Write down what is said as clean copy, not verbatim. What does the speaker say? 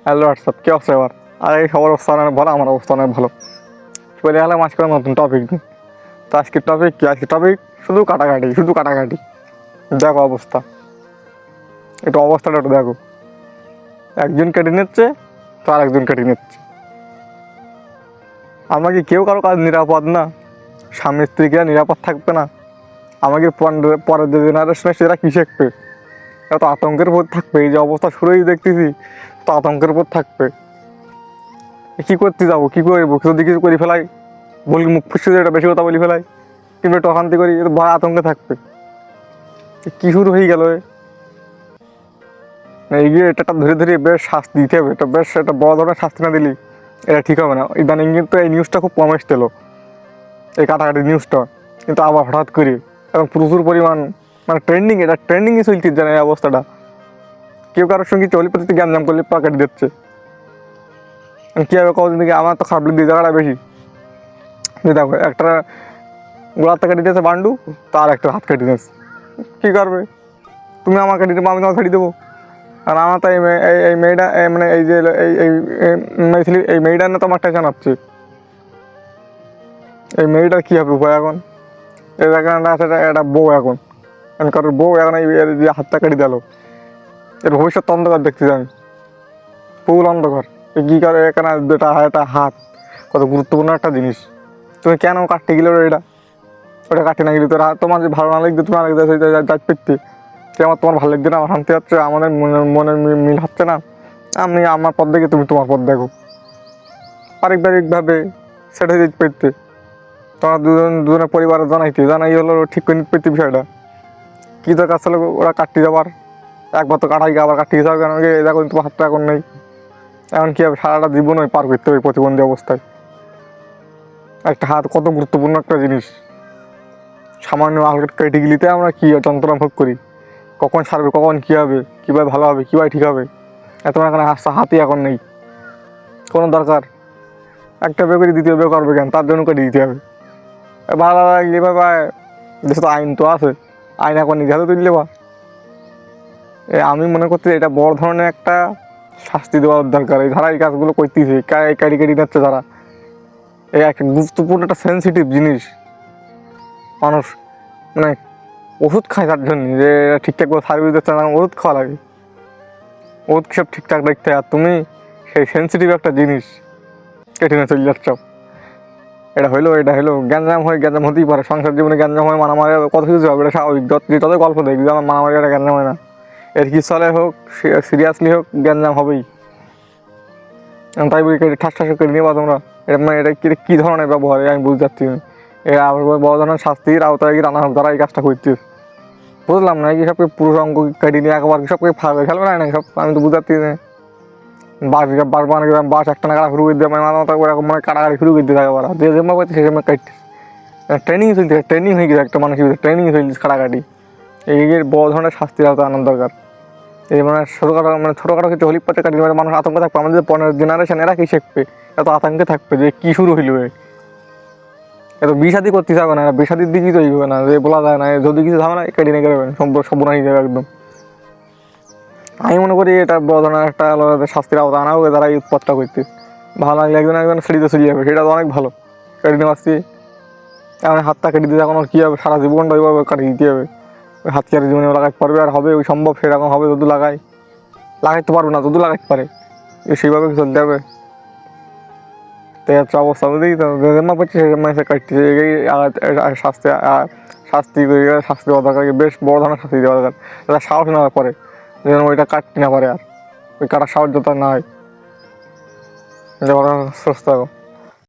Hello WhatsApp, কী অবস্থা এবার? আর এই সবার অবস্থা অনেক ভালো, আমার অবস্থা অনেক ভালো। চলে গেলাম আজকে নতুন টপিক নিয়ে। তো আজকের টপিক কী? আজকের টপিক শুধু কাটাকাটি, শুধু কাটাকাটি। দেখো অবস্থা, একটু অবস্থাটা একটু দেখো। একজন কেটে নিচ্ছে তো আর একজন কেটে নিচ্ছে। আমরা কি কেউ কারো কাজ নিরাপদ না? স্বামী স্ত্রীকে নিরাপদ থাকবে না? আমাকে পরের যে জেনারেশনে সেটা কী শিখবে? এত আতঙ্কের উপর থাকবে। এই যে অবস্থা শুরুই দেখতেছি, তো আতঙ্কের উপর থাকবে। কী করতে যাবো, কী করবো? যদি কিছু করে ফেলাই, বলি মুখ ফুসে এটা বেশি কথা বলি ফেলাই, কিংবা একটু অশান্তি করি, তো ভয় আতঙ্কে থাকবে। কী শুরু হয়ে গেল? এগিয়ে এটা ধীরে ধীরে বেশ শাস্তি দিতে হবে। এটা বেশ একটা বড় ধরনের শাস্তি না দিলি এটা ঠিক হবে না। ইদানিং কিন্তু এই নিউজটা খুব কম এসছিল, এই কাটাকাটি নিউজটা, কিন্তু আবার হঠাৎ করে এবং প্রচুর পরিমাণ মানে ট্রেন্ডিং, এটা ট্রেন্ডিংই চলছে যেন এই অবস্থাটা। কেউ কারোর সঙ্গে চলিপতি গ্যাঞ্জাম করলে পাকেট দিচ্ছে। কী হবে কদিন থেকে? আমার তো খারাপ দিয়ে জায়গাটা বেশি। দেখো, একটা গোড়ার থেকে দিতেছে বান্ডু, তার একটা হাত কেটে দিয়েছে। কী করবে? তুমি আমার কেটে দেবো, আমি তোমার কেটে দেবো। আর আমার তো এই মেয়েটা মানে এই যে এই মেয়েটার না তোমার টেনশন হচ্ছে। এই মেয়েটার কী হবে উপায় এখন? এই একটা বউ এখন কারোর বউ এখন এই যে হাতটা কেটে দিল, এর ভবিষ্যৎ অন্ধকার দেখতেছি আমি, ফুল অন্ধকার। কী করে এখানে একটা হাত কত গুরুত্বপূর্ণ একটা জিনিস। তুমি কেন কাটতে গেলে এটা? ওটা কাটতে না গেলে তোর তোমার যে ভালো না লাগবে, তুমি আরেক দেশে যাচ পেতে সে আমার তোমার ভালো লাগছে না, আমার শান্তি হচ্ছে, আমাদের মনের মিল হচ্ছে না, আমি আমার পথ দেখে তুমি তোমার পথ দেখো, পারিবারিকভাবে সেটা যেতে পেতে তোমার দুজনের পরিবারে জানাই হলো ঠিক করে নিতে পেতে বিষয়টা। কী দরকার ছিল ওরা কাটতে যাবার? একবার তো কাটাই গিয়ে আবার কাটতে যাবে কেন? দেখো তোমার হাতটা এখন নেই, এখন কী হবে? সারাটা জীবনই পার করতে হবে প্রতিবন্ধী অবস্থায়। একটা হাত কত গুরুত্বপূর্ণ একটা জিনিস। সামান্য হালকা কেটে গেলিতে আমরা কী যন্ত্রণা ভোগ করি, কখন সারবে, কখন কী হবে, কীভাবে ভালো হবে, কীভাবে ঠিক হবে। তোমার এখানে হাতই এখন নেই, কোনো দরকার একটা বে করে দ্বিতীয় বে করবে কেন? তার জন্য কেটে দিতে হবে। ভালো লাগলে বা দেশে তো আইন তো আছে, আইন এখন নিজে হাতে তুললে বা আমি মনে করছি এটা বড় ধরনের একটা শাস্তি দেওয়ার দরকার। এই যারা এই কাজগুলো করতেছে, কাটি নিচ্ছে যারা, এই একটা গুরুত্বপূর্ণ একটা সেন্সিটিভ জিনিস। মানুষ মানে ওষুধ খায় তার জন্য, যে ঠিকঠাকভাবে সার্ভিস দিচ্ছে না, ওষুধ খাওয়া লাগে, ওষুধ সব ঠিকঠাক দেখতে। আর তুমি সেই সেন্সিটিভ একটা জিনিস কেটে নিয়ে চলে যাচ্ছ। এটা হলো গ্যাঞ্জাম হতেই পারে। সংসার জীবনে গ্যাঞ্জাম হয়, মারামারি কত কিছু হবে, এটা স্বাভাবিক। যতই গল্প দেখবি আমার মারামারি একটা গ্যাঞ্জাম হয় না। এর কি চলে হোক, সিরিয়াসলি হোক, গ্যাঞ্জাম হবেই। তাই বলি ঠাস করে নিবা তোমরা? এটা মানে এটা কী ধরনের ব্যবহার আমি বুঝতে পারছি না। এরা বড় ধরনের শাস্তির আওতায় গিয়ে রান্না যারা এই কাজটা করছে, বুঝলাম না। কি সবকে পুরুষ অঙ্গ কেটে নিয়ে একবার সবকে খেলবে না সব? আমি তো বুঝতে পারছি না। বাস একটা না কাটা শুরু করে দিয়ে মাথা মাথা করে মানে কাটাকাটি শুরু করে দিয়ে থাকে ওরা, যে জমা করছে সে জমা কাটছে। ট্রেনিং চলছে, ট্রেনিং হয়ে গেছে একটা মানুষের ভিতরে, ট্রেনিং চলছে কাটাকাটি। এই বড় ধরনের শাস্তির আওতায় আনার দরকার। এই মানে ছোটোখাটো কিছু হলি পাতে কাটি মানুষ আতঙ্ক থাকবে। আমাদের পরের জেনারেশন এরা কি শিখবে? এত আতঙ্কে থাকবে যে কী শুরু হইল। এত বিষাদি করতে যাবে না, বিষাদির দিকেই তো হইবে না, যে বলা যায় না যদি কিছু ঝামেলা কেটে নিয়ে গেলেন সম্পূর্ণ হয়ে যাবে একদম। আমি মনে করি এটা বড় ধরনের একটা শাস্তির আওতা আনা হবে যারা এই উৎপাতটা করতে। ভালো লাগলে একজন সেটিতে চলে যাবে, সেটা তো অনেক ভালো। কেটে নিয়ে আসছি এমন হাতটা কেটে দিতে এখন কী হবে? সারা জীবনটা ওইভাবে কাটিয়ে দিতে হবে। ওই হাত কি আর জীবনে লাগাতে পারবে? আর হবে ওই সম্ভব সেরকম হবে? যদি লাগাইতে পারবে না, যদি লাগাইতে পারে সেইভাবে চলতে হবে। তো হচ্ছে অবস্থা বুঝেই তো, জমা পাচ্ছে সে মানুষের কাটতেছে। শাস্তি শাস্তি শাস্তি দেওয়া দরকার, বেশ বড় ধরনের শাস্তি দেওয়া দরকার, যারা সাহস না পড়ে যেন ওইটা কাটতে না পারে, আর ওই কাটার সাহস যত না হয়। সুস্থ থাকো।